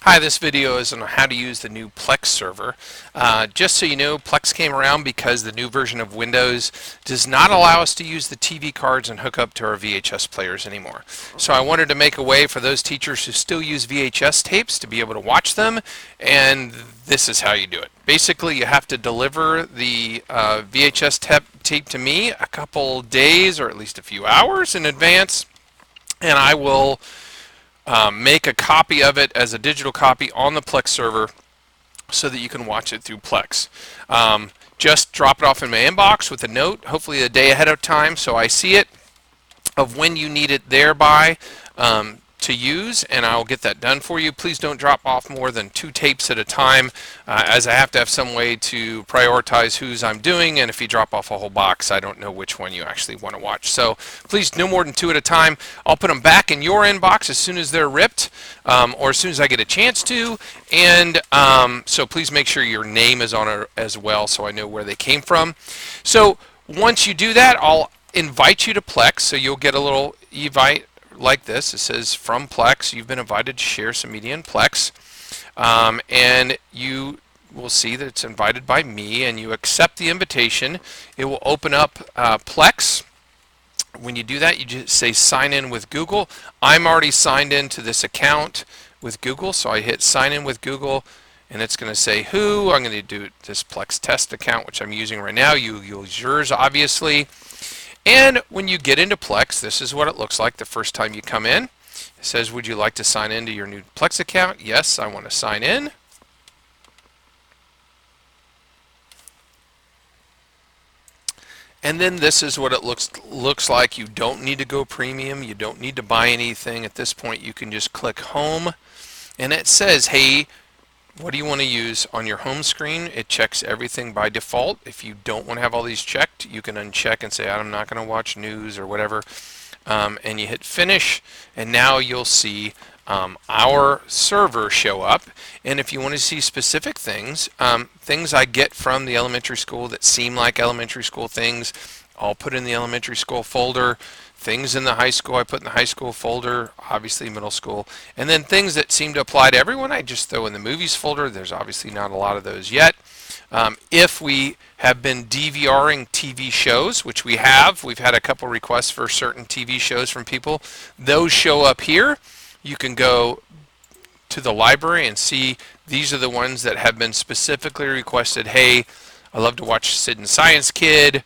Hi, this video is on how to use the new Plex server. Just so you know, Plex came around because the new version of Windows does not allow us to use the TV cards and hook up to our VHS players anymore. So I wanted to make a way for those teachers who still use VHS tapes to be able to watch them, and this is how you do it. Basically, you have to deliver the VHS tape to me a couple days or at least a few hours in advance, and I will make a copy of it as a digital copy on the Plex server so that you can watch it through Plex. Just drop it off in my inbox with a note, hopefully a day ahead of time, so I see it of when you need it there by to use, and I'll get that done for you. Please don't drop off more than 2 tapes at a time, as I have to have some way to prioritize whose I'm doing, and if you drop off a whole box, I don't know which one you actually want to watch. So please, no more than 2 at a time. I'll put them back in your inbox as soon as they're ripped, or as soon as I get a chance to, and so please make sure your name is on it as well so I know where they came from. So once you do that, I'll invite you to Plex, so you'll get a little invite like this. It says, from Plex, you've been invited to share some media in Plex, and you will see that it's invited by me, and you accept the invitation. It will open up Plex. When you do that, you just say sign in with Google. I'm already signed into this account with Google, so I hit sign in with Google, and it's going to say who. I'm going to do this Plex test account, which I'm using right now. You use yours, obviously. And when you get into Plex, this is what it looks like the first time you come in. It says, would you like to sign into your new Plex account? Yes, I want to sign in. And then this is what it looks like. You don't need to go premium. You don't need to buy anything. At this point, you can just click home. And it says, hey, what do you want to use on your home screen? It checks everything by default. If you don't want to have all these checked, you can uncheck and say, I'm not going to watch news or whatever. And you hit finish, and now you'll see our server show up. And if you want to see specific things, things I get from the elementary school that seem like elementary school things, I'll put in the elementary school folder. Things in the high school, I put in the high school folder, obviously middle school. And then things that seem to apply to everyone, I just throw in the movies folder. There's obviously not a lot of those yet. If we have been DVRing TV shows, which we have, we've had a couple requests for certain TV shows from people. Those show up here. You can go to the library and see these are the ones that have been specifically requested. Hey, I love to watch Sid and Science Kid.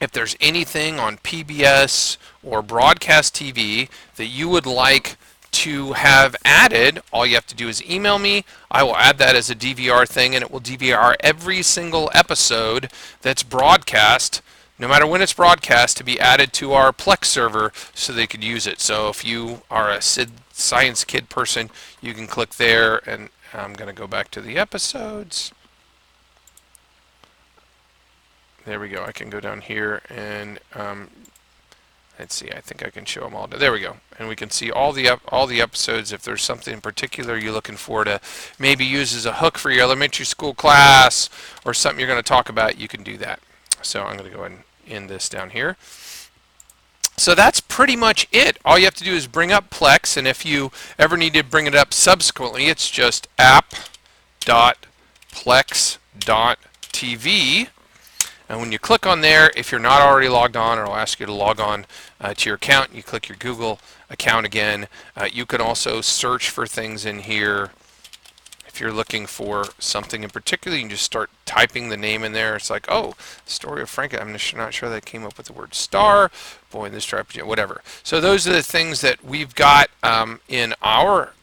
If there's anything on PBS or broadcast TV that you would like to have added, all you have to do is email me. I will add that as a DVR thing, and it will DVR every single episode that's broadcast, no matter when it's broadcast, to be added to our Plex server so they could use it. So if you are a Sid Science Kid person, you can click there, and I'm going to go back to the episodes. There we go. I can go down here and let's see. I think I can show them all. There we go. And we can see all the episodes. If there's something in particular you're looking for to maybe use as a hook for your elementary school class or something you're going to talk about, you can do that. So I'm going to go ahead and end this down here. So that's pretty much it. All you have to do is bring up Plex, and if you ever need to bring it up subsequently, it's just app.plex.tv. And when you click on there, if you're not already logged on, it'll ask you to log on to your account. You click your Google account again. You can also search for things in here. If you're looking for something in particular, you can just start typing the name in there. It's like, oh, Story of Frank. I'm not sure they came up with the word star. Boy, in this trap, whatever. So those are the things that we've got in our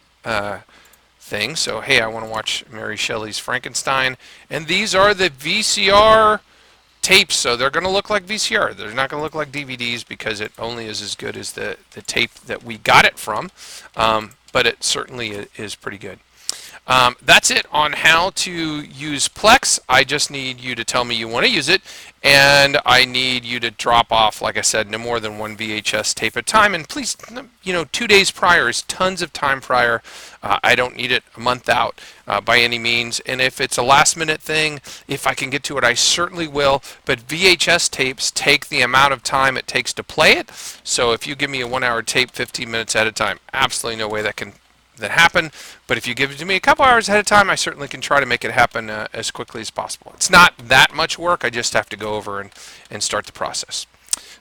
thing. So, hey, I want to watch Mary Shelley's Frankenstein. And these are the VCR tapes, so they're going to look like VCR. They're not going to look like DVDs because it only is as good as the tape that we got it from, but it certainly is pretty good. That's it on how to use Plex. I just need you to tell me you want to use it, and I need you to drop off, like I said, no more than 1 VHS tape at a time. And please, 2 days prior is tons of time prior. I don't need it a month out by any means. And if it's a last-minute thing, if I can get to it, I certainly will. But VHS tapes take the amount of time it takes to play it. So if you give me a 1-hour tape, 15 minutes at a time, absolutely no way that can that happen. But if you give it to me a couple hours ahead of time, I certainly can try to make it happen as quickly as possible. It's not that much work. I just have to go over and start the process.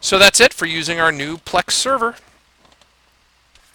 So that's it for using our new Plex server.